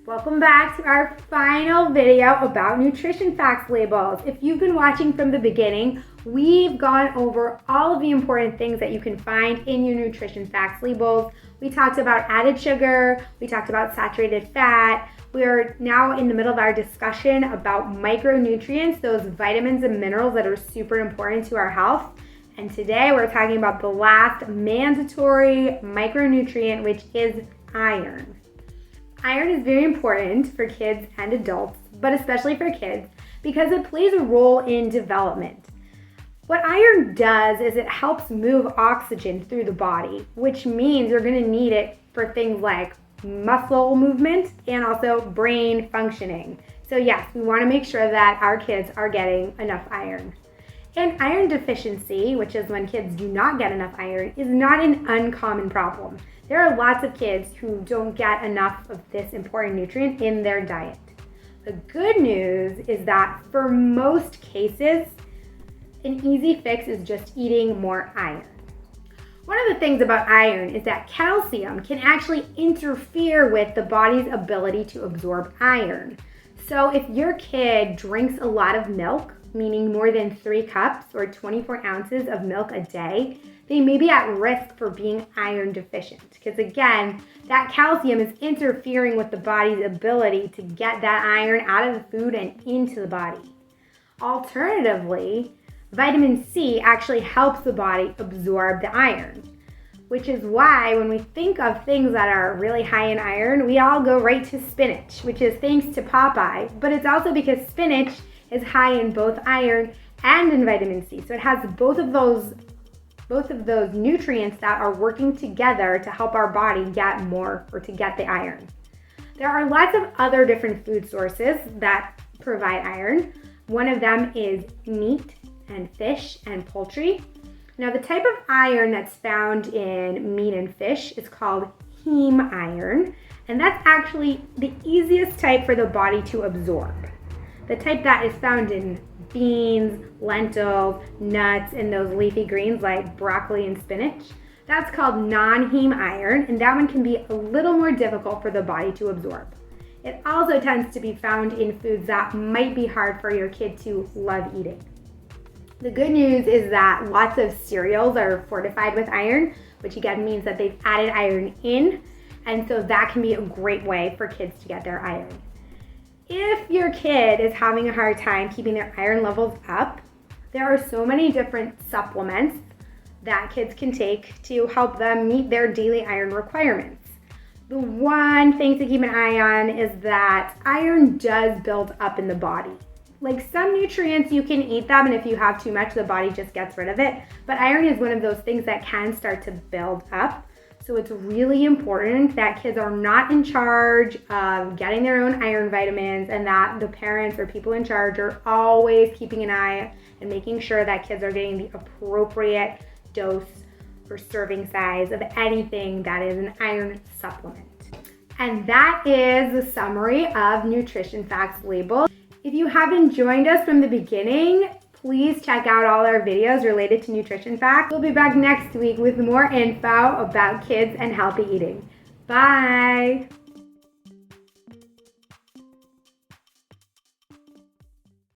Welcome back to our final video about nutrition facts labels. If you've been watching from the beginning, we've gone over all of the important things that you can find in your nutrition facts labels. We talked about added sugar, we talked about saturated fat. We're now in the middle of our discussion about micronutrients, those vitamins and minerals that are super important to our health. And today we're talking about the last mandatory micronutrient, which is iron. Iron is very important for kids and adults, but especially for kids, because it plays a role in development. What iron does is it helps move oxygen through the body, which means you're going to need it for things like muscle movement and also brain functioning. So yes, we want to make sure that our kids are getting enough iron. And iron deficiency, which is when kids do not get enough iron, is not an uncommon problem. There are lots of kids who don't get enough of this important nutrient in their diet. The good news is that for most cases, an easy fix is just eating more iron. One of the things about iron is that calcium can actually interfere with the body's ability to absorb iron. So if your kid drinks a lot of milk, meaning more than 3 cups or 24 ounces of milk a day, they may be at risk for being iron deficient. Because again, that calcium is interfering with the body's ability to get that iron out of the food and into the body. Alternatively, vitamin C actually helps the body absorb the iron, which is why when we think of things that are really high in iron, we all go right to spinach, which is thanks to Popeye, but it's also because spinach is high in both iron and in vitamin C. So it has both of those nutrients that are working together to help our body get more or to get the iron. There are lots of other different food sources that provide iron. One of them is meat and fish and poultry. Now the type of iron that's found in meat and fish is called heme iron, and that's actually the easiest type for the body to absorb. The type that is found in beans, lentils, nuts, and those leafy greens like broccoli and spinach, that's called non-heme iron, and that one can be a little more difficult for the body to absorb. It also tends to be found in foods that might be hard for your kid to love eating. The good news is that lots of cereals are fortified with iron, which again means that they've added iron in, and so that can be a great way for kids to get their iron. If your kid is having a hard time keeping their iron levels up, there are so many different supplements that kids can take to help them meet their daily iron requirements. The one thing to keep an eye on is that iron does build up in the body. Like some nutrients, you can eat them, and if you have too much, the body just gets rid of it. But iron is one of those things that can start to build up. So it's really important that kids are not in charge of getting their own iron vitamins, and that the parents or people in charge are always keeping an eye and making sure that kids are getting the appropriate dose or serving size of anything that is an iron supplement. And that is the summary of Nutrition Facts Label. If you haven't joined us from the beginning, please check out all our videos related to nutrition facts. We'll be back next week with more info about kids and healthy eating. Bye!